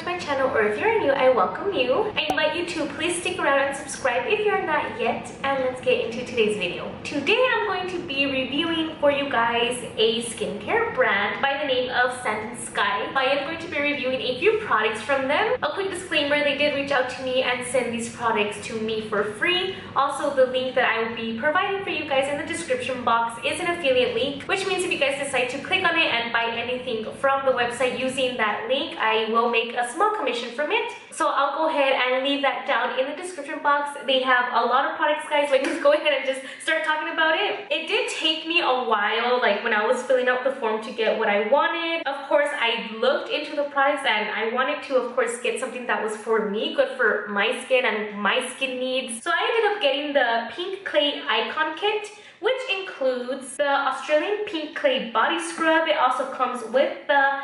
my channel, or if you're new, I welcome you. I invite you to please stick around and subscribe if you're not yet, and let's get into today's video. Today I'm going to be reviewing for you guys a skincare brand by the name of Sand&Sky. I am going to be reviewing a few products from them. A quick disclaimer, they did reach out to me and send these products to me for free. Also, the link that I will be providing for you guys in the description box is an affiliate link, which means if you guys decide to click on it and buy anything from the website using that link, I will make a small commission from it. So I'll go ahead and leave that down in the description box. They have a lot of products, guys, so I just go ahead and just start talking about it. It did take me a while, like when I was filling out the form, to get what I wanted. Of course, I looked into the products and I wanted to, of course, get something that was for me, good for my skin and my skin needs. So I ended up getting the Pink Clay Icon Kit, which includes the Australian Pink Clay Body Scrub. It also comes with the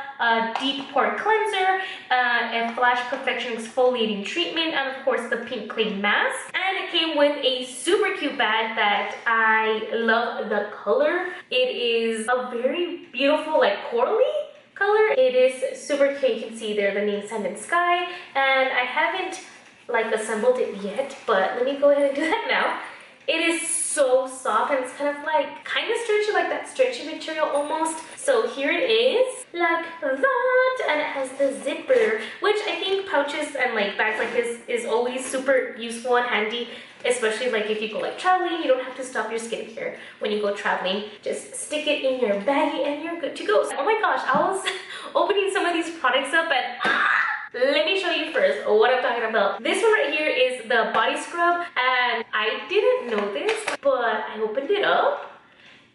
Deep Pore Cleanser, a Flash Perfection Exfoliating Treatment, and of course the Pink Clay Mask. And it came with a super cute bag that I love the color. It is a very beautiful, like, corally color. It is super cute. You can see there the name Sand&Sky, and I haven't like assembled it yet, but let me go ahead and do that now. It is so soft and it's kind of stretchy, like that stretchy material almost. So here it is, like that, and it has the zipper, which I think pouches and like bags like this is always super useful and handy, especially like if you go like traveling. You don't have to stop your skincare when you go traveling. Just stick it in your baggie and you're good to go. So, oh my gosh, I was opening some of these products up and let me show you first what I'm talking about. This one right here is the body scrub, and I didn't know this, but I opened it up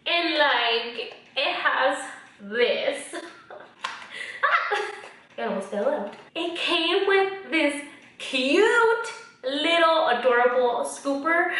and like it has this. I almost fell out. It came with this cute little adorable scooper.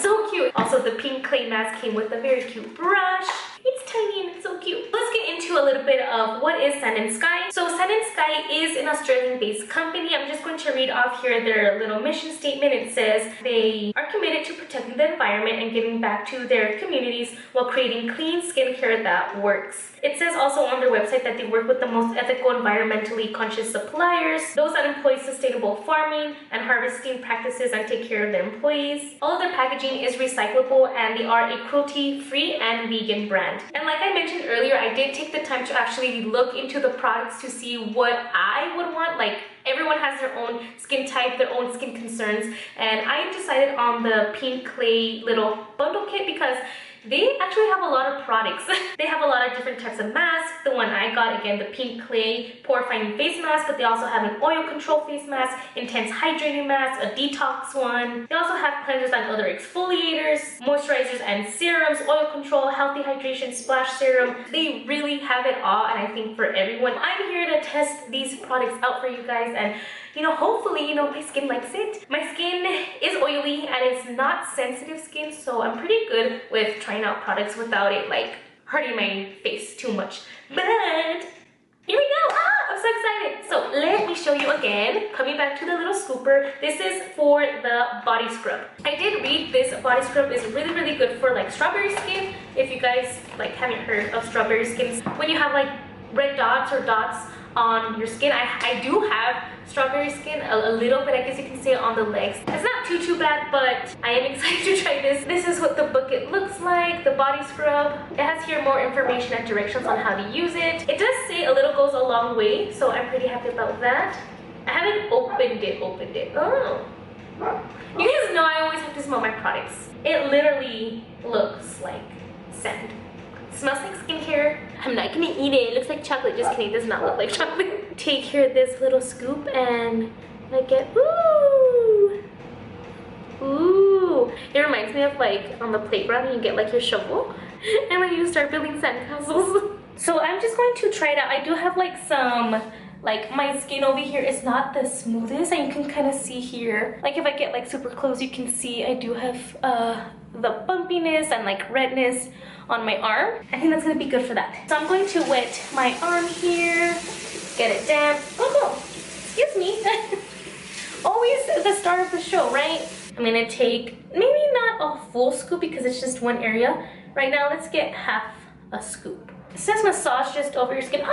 So cute. Also, the Pink Clay Mask came with a very cute brush. It's tiny and it's so cute. Let's get into a little bit of what is Sand&Sky. So Sand&Sky is an Australian-based company. I'm just going to read off here their little mission statement. It says they are committed to protecting the environment and giving back to their communities while creating clean skincare that works. It says also on their website that they work with the most ethical, environmentally conscious suppliers, those that employ sustainable farming and harvesting practices and take care of their employees. All of their packaging is recyclable, and they are a cruelty-free and vegan brand. And like I mentioned earlier, I did take the time to actually look into the products to see what I would want. Like, everyone has their own skin type, their own skin concerns, and I decided on the Pink Clay little bundle kit because they actually have a lot of products. They have a lot of different types of masks. The one I got, again, the Pink Clay Pore Fighting Face Mask, but they also have an oil control face mask, intense hydrating mask, a detox one. They also have cleansers and other exfoliators, moisturizers and serums, oil control, healthy hydration, splash serum. They really have it all, and I think for everyone. I'm here to test these products out for you guys, and hopefully, my skin likes it. My skin is oily and it's not sensitive skin, so I'm pretty good with trying out products without it like hurting my face too much. But here we go. I'm so excited. So let me show you again. Coming back to the little scooper. This is for the body scrub. I did read this body scrub is really, really good for like strawberry skin. If you guys like haven't heard of strawberry skin, when you have like red dots or dots on your skin. I do have strawberry skin, a little bit, I guess you can say, on the legs. It's not too bad, but I am excited to try this. This is what the bucket looks like, the body scrub. It has here more information and directions on how to use it. It does say a little goes a long way, so I'm pretty happy about that. I haven't opened it. Oh. You guys know I always have to smell my products. It literally looks like sand. Smells like skincare. I'm not gonna eat it. It looks like chocolate. Just kidding. It does not look like chocolate. Take here this little scoop and I get ooh. It reminds me of like on the playground when you get like your shovel and when you start building sandcastles. So I'm just going to try it out. I do have like some, like my skin over here is not the smoothest, and you can kind of see here, like if I get like super close, you can see I do have the bumpiness and like redness on my arm. I think that's gonna be good for that. So I'm going to wet my arm here, get it damp. Oh, excuse me. Always the star of the show, right? I'm gonna take maybe not a full scoop because it's just one area. Right now, let's get half a scoop. It says massage just over your skin.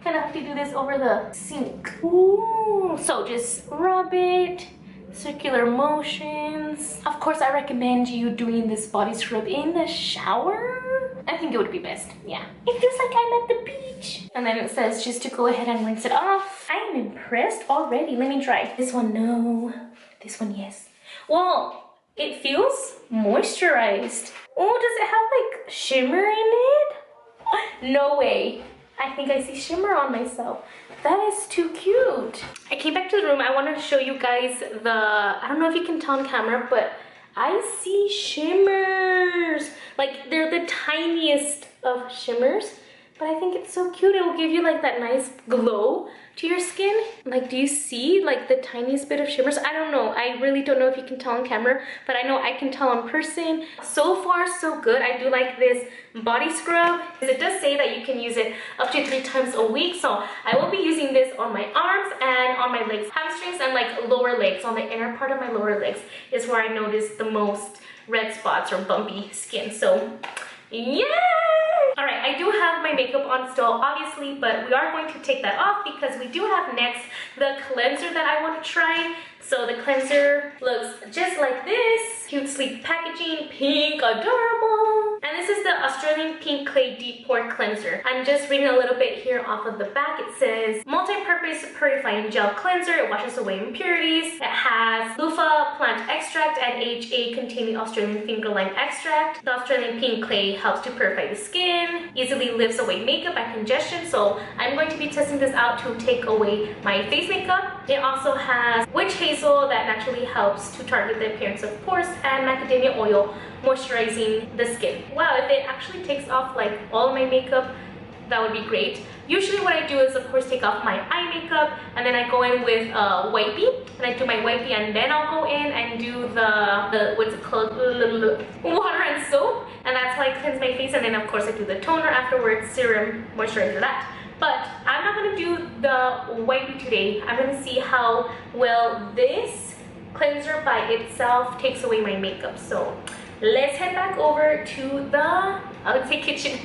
kind of have to do this over the sink. Ooh. So just rub it. Circular motions. Of course, I recommend you doing this body scrub in the shower. I think it would be best. Yeah. It feels like I'm at the beach. And then it says just to go ahead and rinse it off. I am impressed already. Let me try. This one, no. This one, yes. Well, it feels moisturized. Oh, does it have like shimmer in it? No way. I think I see shimmer on myself. That is too cute. I came back to the room. I want to show you guys the, I don't know if you can tell on camera, but I see shimmers. Like they're the tiniest of shimmers, but I think it's so cute. It will give you like that nice glow to your skin. Like, do you see like the tiniest bit of shimmers? I don't know. I really don't know if you can tell on camera, but I know I can tell in person. So far, so good. I do like this body scrub. It does say that you can use it up to 3 times a week. So I will be using this on my arms and on my legs. Hamstrings and like lower legs. On the inner part of my lower legs is where I notice the most red spots or bumpy skin. So yeah. All right, I do have my makeup on still, obviously, but we are going to take that off because we do have next the cleanser that I want to try. So the cleanser looks just like this. Cute, sleek packaging, pink, adorable. And this is the Australian Pink Clay Deep Pore Cleanser. I'm just reading a little bit here off of the back. It says, multi-purpose purifying gel cleanser. It washes away impurities. It has loofah plant extract and HA containing Australian finger lime extract. The Australian Pink Clay helps to purify the skin, easily lifts away makeup and congestion. So I'm going to be testing this out to take away my face makeup. It also has witch hazel that naturally helps to target the appearance of pores, and macadamia oil moisturizing the skin. Wow, if it actually takes off like all of my makeup, that would be great. Usually what I do is of course take off my eye makeup and then I go in with wipey, and I do my wipey and then I'll go in and do the what's it called, water and soap, and that's how I cleanse my face. And then of course I do the toner afterwards, serum, moisturizer, that. But I'm not going to do the wipey today. I'm going to see how well this cleanser by itself takes away my makeup. So let's head back over to the, I would say kitchen,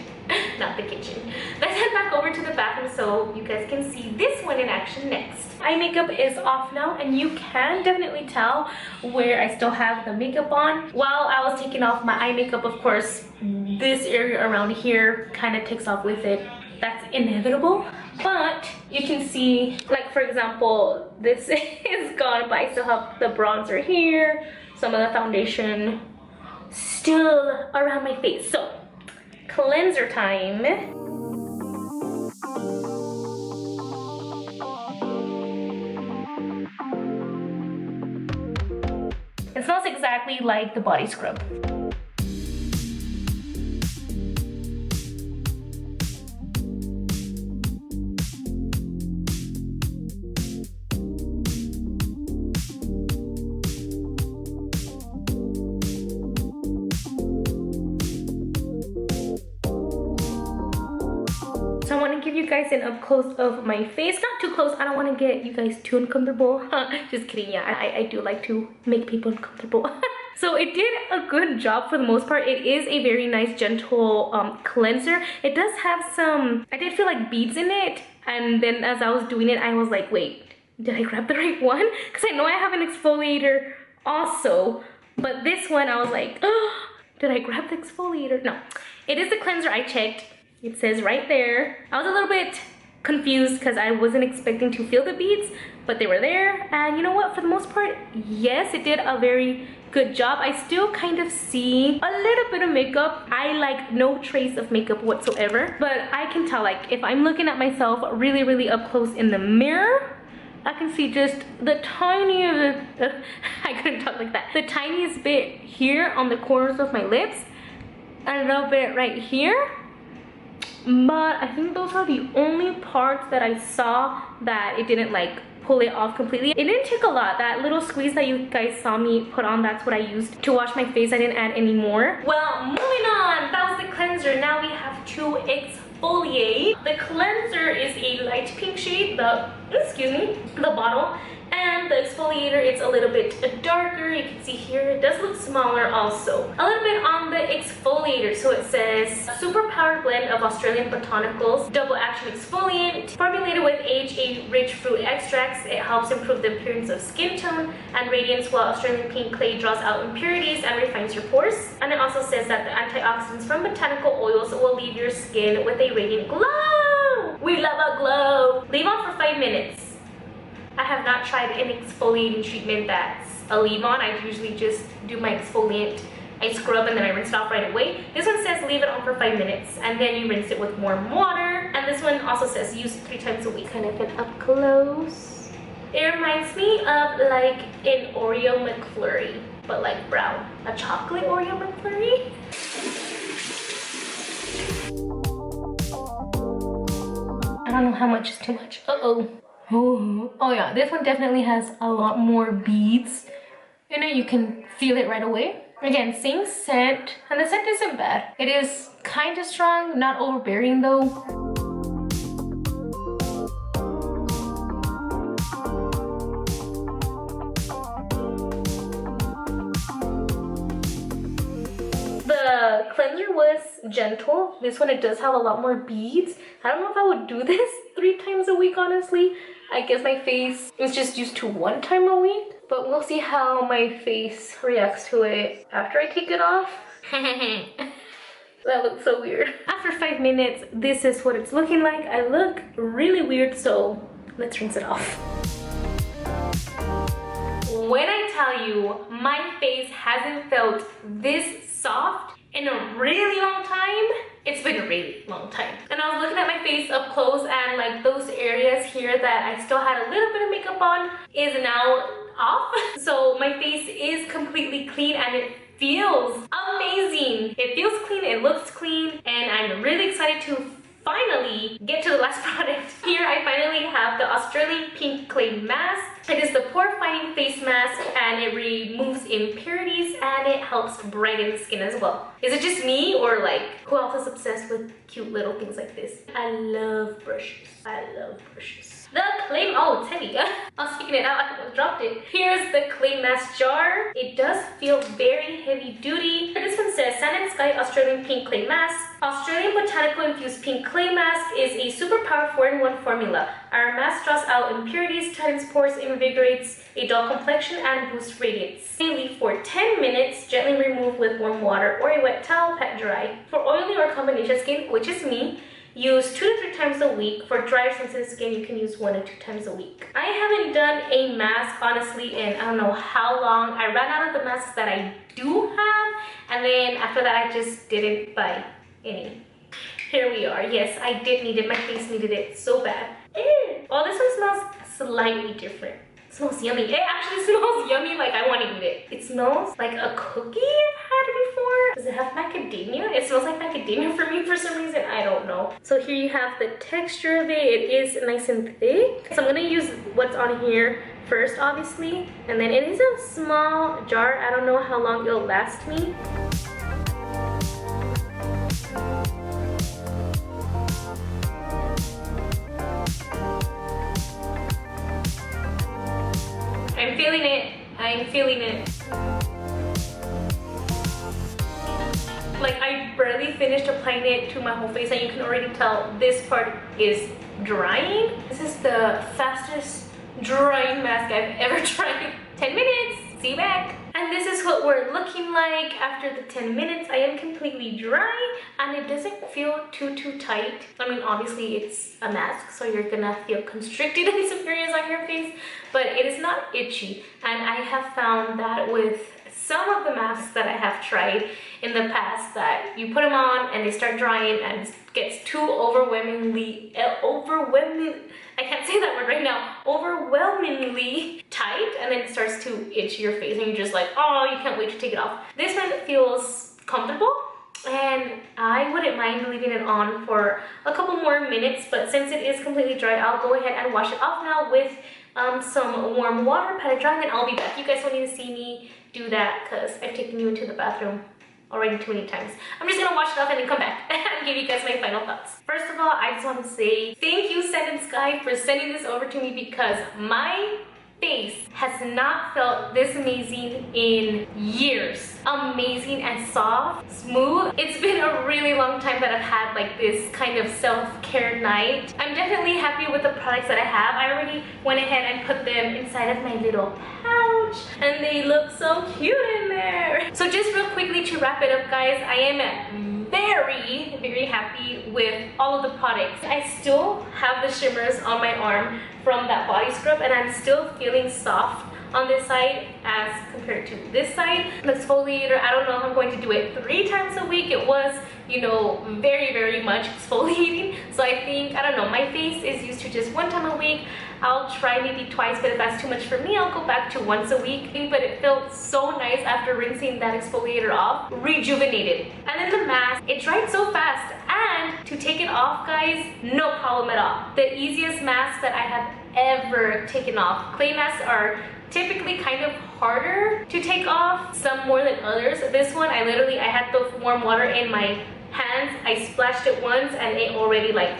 not the kitchen. Let's head back over to the bathroom so you guys can see this one in action next. Eye makeup is off now, and you can definitely tell where I still have the makeup on. While I was taking off my eye makeup, of course, this area around here kind of takes off with it. That's inevitable, but you can see, like for example, this is gone, but I still have the bronzer here, some of the foundation still around my face. So cleanser time. It smells exactly like the body scrub. So I want to give you guys an up close of my face. Not too close. I don't want to get you guys too uncomfortable. Just kidding. Yeah, I do like to make people uncomfortable. So it did a good job for the most part. It is a very nice, gentle cleanser. It does have some, I did feel like beads in it. And then as I was doing it, I was like, wait, did I grab the right one? Because I know I have an exfoliator also. But this one, I was like, oh, did I grab the exfoliator? No, it is the cleanser I checked. It says right there. I was a little bit confused because I wasn't expecting to feel the beads, but they were there. And you know what, for the most part, yes, it did a very good job. I still kind of see a little bit of makeup. I like no trace of makeup whatsoever, but I can tell, like if I'm looking at myself really, really up close in the mirror, I can see just the tiniest, I couldn't talk like that, the tiniest bit here on the corners of my lips, and a little bit right here. But I think those are the only parts that I saw that it didn't like pull it off completely. It didn't take a lot. That little squeeze that you guys saw me put on, that's what I used to wash my face. I didn't add any more. Well, moving on. That was the cleanser. Now we have to exfoliate. The cleanser is a light pink shade, the bottle. And the exfoliator, it's a little bit darker. You can see here, it does look smaller also. A little bit on the exfoliator. So it says, super powered blend of Australian botanicals, double action exfoliant, formulated with AHA-rich fruit extracts. It helps improve the appearance of skin tone and radiance, while Australian pink clay draws out impurities and refines your pores. And it also says that the antioxidants from botanical oils will leave your skin with a radiant glow. We love a glow. Leave on for 5 minutes. I have not tried an exfoliating treatment that's a leave on. I usually just do my exfoliant, I scrub and then I rinse it off right away. This one says leave it on for 5 minutes and then you rinse it with warm water. And this one also says use 3 times a week. Kind of an up close. It reminds me of like an Oreo McFlurry, but like brown. A chocolate Oreo McFlurry. I don't know how much is too much. Uh-oh. Oh yeah, this one definitely has a lot more beads. You know, you can feel it right away. Again, same scent, and the scent isn't bad. It is kind of strong, not overbearing though. The cleanser was gentle. This one, it does have a lot more beads. I don't know if I would do this 3 times a week, honestly. I guess my face is just used to 1 time a week, but we'll see how my face reacts to it after I take it off. That looks so weird. After 5 minutes, this is what it's looking like. I look really weird, so let's rinse it off. When I tell you my face hasn't felt this soft in a really long time, it's been a really long time. And I was looking at my face up close, and like those areas here that I still had a little bit of makeup on is now off. So my face is completely clean and it feels amazing. It feels clean, it looks clean, and I'm really excited to finally get to the last product. Here I finally have the Australian Pink Clay Mask. It is the pore fighting face mask and it removes impurities and it helps brighten the skin as well. Is it just me, or like who else is obsessed with cute little things like this? I love brushes. I love brushes. The clay, oh, it's heavy. I was speaking it out, I almost dropped it. Here's the clay mask jar. It does feel very heavy duty. This one says Sand and Sky Australian Pink Clay Mask. Australian botanical infused pink clay mask is a superpower 4-in-1 formula. Our mask draws out impurities, tightens pores, invigorates a dull complexion, and boosts radiance. Leave for 10 minutes, gently remove with warm water or a wet towel, pat dry. For oily or combination skin, which is me, use 2 to 3 times a week. For drier sensitive skin, you can use 1 to 2 times a week. I haven't done a mask honestly in I don't know how long. I ran out of the masks that I do have, and then after that I just didn't buy any. Here we are. Yes, I did need it. My face needed it so bad. Oh, this one smells slightly different. It smells yummy. It actually smells yummy, like I want to eat it. It smells like a cookie I've had before. Does it have macadamia? It smells like macadamia for me for some reason. I don't know. So here you have the texture of it. It is nice and thick. So I'm going to use what's on here first, obviously. And then it is a small jar. I don't know how long it'll last me. I'm feeling it. I'm feeling it. Like I barely finished applying it to my whole face and you can already tell this part is drying. This is the fastest drying mask I've ever tried. 10 minutes. See you back. And this is what we're looking like after the 10 minutes. I am completely dry and it doesn't feel too tight. I mean, obviously it's a mask, so you're gonna feel constricted in some areas on your face, but it is not itchy. And I have found that with some of the masks that I have tried in the past, that you put them on and they start drying and it gets too overwhelmingly I can't say that word right now, overwhelmingly tight, and then it starts to itch your face and you're just like, oh, you can't wait to take it off. This one feels comfortable and I wouldn't mind leaving it on for a couple more minutes, but since it is completely dry, I'll go ahead and wash it off now with some warm water, pat it dry, and then I'll be back. You guys don't need to see me do that because I've taken you into the bathroom already too many times. I'm just gonna wash it off and then come back and give you guys my final thoughts. First of all, I just want to say thank you, Sand and Sky, for sending this over to me because my face has not felt this amazing in years. Amazing and soft, smooth. It's been a really long time that I've had like this kind of self-care night. I'm definitely happy with the products that I have. I already went ahead and put them inside of my little pouch and they look so cute in there. So just real quickly to wrap it up, guys, I am very happy with all of the products. I still have the shimmers on my arm from that body scrub and I'm still feeling soft on this side as compared to this side. The exfoliator, I don't know if I'm going to do it 3 times a week. It was, you know, very much exfoliating. So I think, I don't know, my face is used to just 1 time a week. I'll try maybe twice, but if that's too much for me, I'll go back to once a week. But it felt so nice after rinsing that exfoliator off. Rejuvenated. And then the mask, it dried so fast. And to take it off, guys, no problem at all. The easiest mask that I have ever taken off. Clay masks are typically kind of harder to take off, some more than others. This one, I had the warm water in my hands. I splashed it once and it already like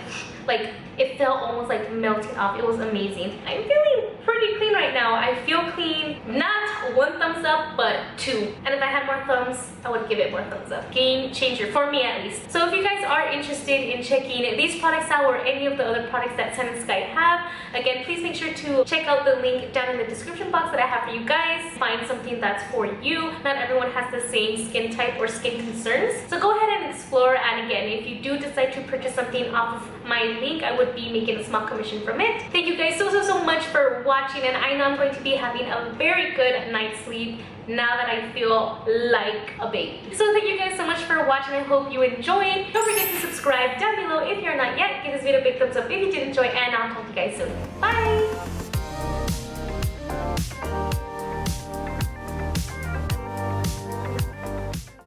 it felt almost like melting off. It was amazing. I'm feeling pretty clean right now. I feel clean. Not 1 thumbs up, but 2. And if I had more thumbs, I would give it more thumbs up. Game changer, for me at least. So if you guys are interested in checking these products out or any of the other products that Sand and Sky have, again, please make sure to check out the link down in the description box that I have for you guys. Find something that's for you. Not everyone has the same skin type or skin concerns. So go ahead and explore. And again, if you do decide to purchase something off of my link, I would be making a small commission from it. Thank you guys so much for watching, and I know I'm going to be having a very good night's sleep now that I feel like a baby. So thank you guys so much for watching. I hope you enjoyed. Don't forget to subscribe down below if you're not yet. Give this video a big thumbs up if you did enjoy, and I'll talk to you guys soon. Bye!